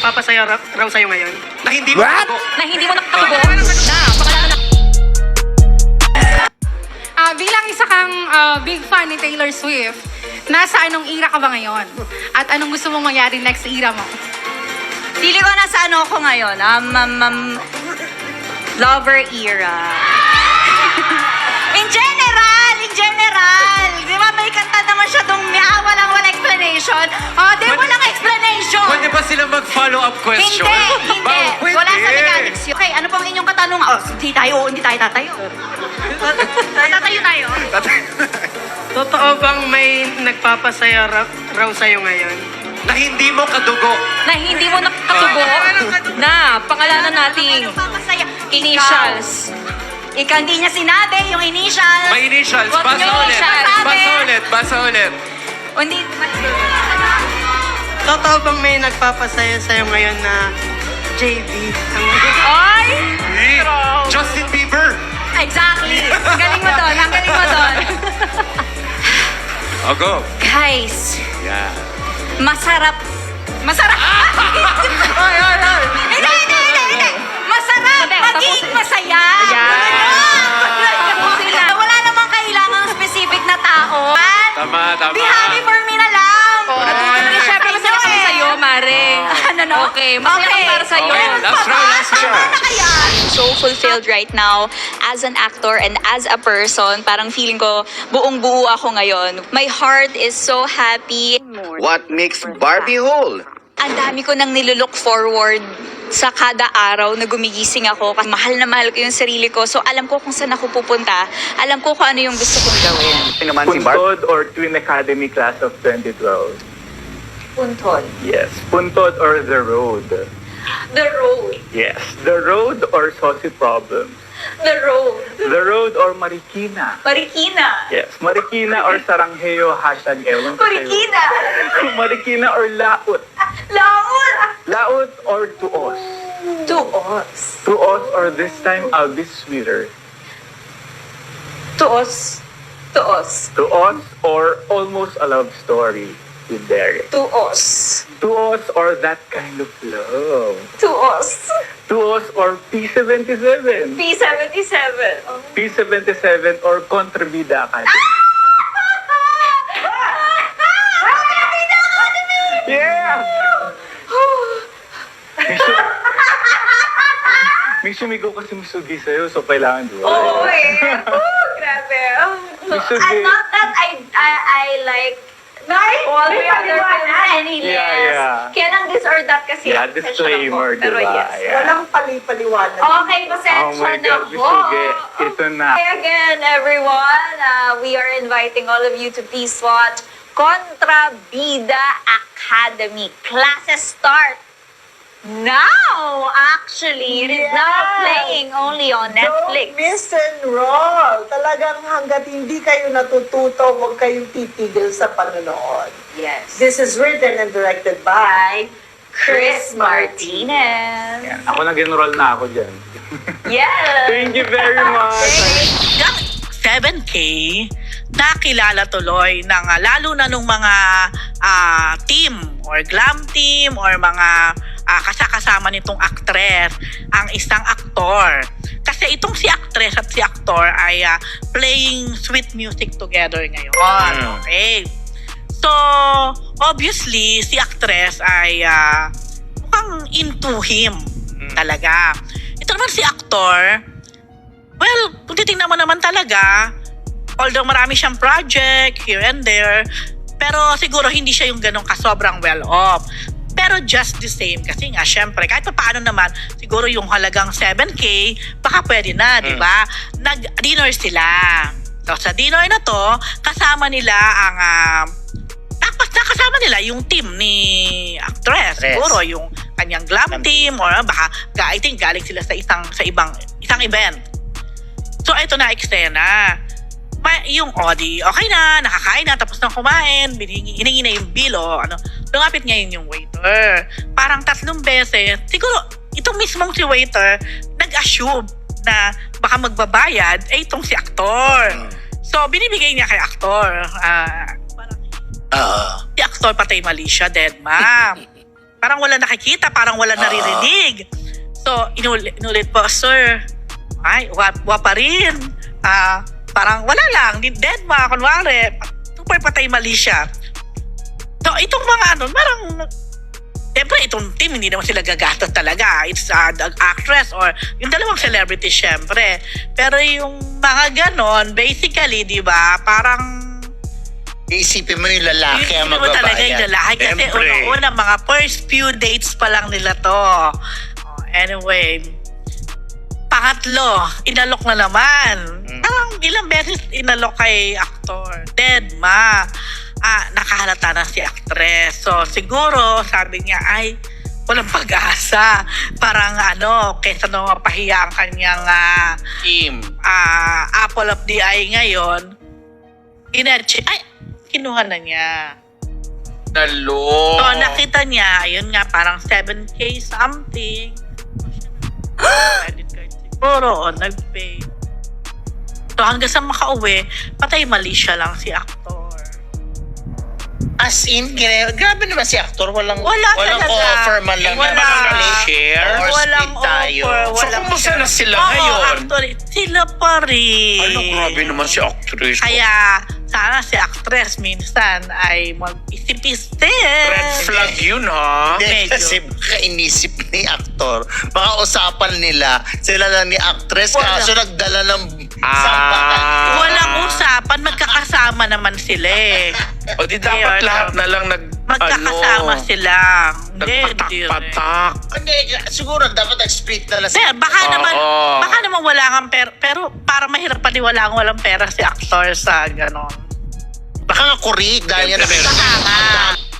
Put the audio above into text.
nagpapasaya raw sa'yo ngayon? Na hindi mo What? Na hindi mo nakatubo na pakilala na. Bilang isa kang big fan ni Taylor Swift, nasa anong era ka ba ngayon? At anong gusto mong mangyari next era mo? Pili ko nasa ano ko ngayon, lover era. In general, di ba may kanta naman siya dong walang explanation? Di walang explanation. Pwede ba sila mag-follow-up question? Hindi. Pwede. Wala sa mechanics yun. Okay, ano pong inyong katanungan? Hindi tayo tatayo. Tatayo tayo. Totoo bang may nagpapasaya raw sa'yo ngayon? Na hindi mo kadugo. Na hindi mo nakatubo na pangalanan nating Nagpapasaya. initials. Ikaw hindi niya sinabi yung initials. May initials. Huwag Basa niyo ulit. sasabi. Basa ulit. O, hindi. Totoo bang may nagpapasaya sa'yo ngayon na JB? Ay! Justin Bieber. Exactly. Ang galing mo doon. Oh, go. Guys, Yeah. masarap. Hindi. Masarap maging masaya. Wala namang kailangang specific na tao. Tama. Be happy for me na lang. Correct. Siyempre, masaya kami sa'yo, Mare. Ano? Okay, masaya kami para sa'yo. Okay, last round. Tama na kaya? So fulfilled right now as an actor and as a person. Parang feeling ko buong-buo ako ngayon. My heart is so happy. What makes Barbie whole? Ang dami ko nang nilulook forward sa kada araw na gumigising ako. Kasi mahal na mahal ko yung sarili ko. So alam ko kung saan ako pupunta. Alam ko kung ano yung gusto kong gawin. Ito naman si Barbie. Puntod or Twin Academy Class of 2012? Puntod. Yes. Puntod or The Road? The road. Yes. The Road or Saucy Problems? The road. The Road or Marikina? Marikina. Yes. Marikina or Saranghayo # ewan ko sa'yo. Marikina or Laut? Laon. Laut or Tuos? Tuos. Tuos or This Time I'll Be Sweeter? Tuos. Tuos or Almost a Love Story with Derek? Tuos. Tuos or That Kind of Love? Tuos. Tuos or P77? P77. P77 or Kontrabida Academy? Yeah! May sumigaw kasi misugi sa'yo, so kailangan doon. Grabe. Misugi. Not that I like all the other films any less. Yeah. Kaya nang this or that kasi. Yeah, disclaimer, Pero diba? yes. Yeah. Walang pali-paliwanag. Okay, Oh pasensya my na God, po. misugi. Ito na. Hi again, everyone. We are inviting all of you to please watch Kontrabida Academy. Classes start now, actually. It is now playing only on Netflix. Don't miss and roll. Talagang hanggat hindi kayo natututo, huwag kayong titigil sa panonood. Yes. This is written and directed by Chris Martinez. Yan. Ako nag-enroll na ako dyan. Yes. Thank you very much. Yung 7K, nakilala tuloy ng lalo na nung mga team or glam team or mga kasama nitong actress ang isang aktor. Kasi itong si actress at si aktor ay playing sweet music together ngayon. Okay. So, obviously, si actress ay mukhang into him talaga. Ito naman si aktor, well, kung titingnan mo naman talaga, although marami siyang project here and there, pero siguro hindi siya yung ganun kasobrang well-off. Pero just the same, kasi nga, syempre, kahit pa paano naman, siguro yung halagang 7K, baka pwede na, di ba? Nag-dinner sila. So, sa dinner na to, kasama nila ang, nakasama nila yung team ni actress. Siguro yung kanyang glam team, or baka, I think, galing sila sa isang event. So, ito na eksena. Yung Odi, okay na, nakakain na, tapos na kumain, hiningi na yung bill, lumapit ngayon yung waiter. Parang 3 beses, siguro, itong mismong si waiter, nag-assume na baka magbabayad, itong si aktor. So, binibigay niya kay aktor. Si aktor patay mali siya, dead ma. parang wala nakikita, parang wala naririnig. So, inulit po, sir, ay, pa rin. Parang wala lang, dead ma, kunwari, super patay mali siya. So, itong mga parang, siyempre, itong team, hindi naman sila gagatot talaga. It's the actress or yung dalawang celebrity, siyempre. Pero yung mga ganon, basically, di ba, parang, Iisipin mo yung lalaki ang Iisipin mo talaga yung magbabayad. lalaki kasi Siyempre. una mga first few dates pa lang nila to. Anyway, pangatlo, inalok na naman. Parang ilang beses inalok kay aktor. Dead ma. Nakahalata na si actress. So siguro, sabi niya, ay, walang pag-asa. Parang kesa nung mapahiya ang kanyang Team. apple of the eye ngayon, kinuha na niya. Nalo. So, nakita niya, yun nga, parang 7K something. Credit card siguro, nag-pay. So, hanggang sa makauwi, patay mali siya lang si aktor. As in, grabe naman si actor. Walang talaga. offer man lang. Wala. na share or Walang split tayo. offer, So, walang kumusta na sila Oo, ngayon? actually, sila pa rin. Ano, grabe naman si actress. Kaya, sana si actress minsan ay mag-isip-isip. Red flag yun, ha? Hindi, Medyo. kasi baka inisip ni actor. Baka usapan nila, sila lang ni actress, Wala. kaso nagdala ng sambakan. Walang usapan, magkakasama naman sila eh. O di dapat Ayun, lahat na lang Magkakasama sila. Hindi, nagpatak-patak. Hindi, siguro dapat nag-split na lang Pero baka Oo. naman wala kang pera. Pero para mahirap paniwalaan walang pera si actor sa ganon. Baka nga kurig dahil yan Siyempre, ang Baka nga.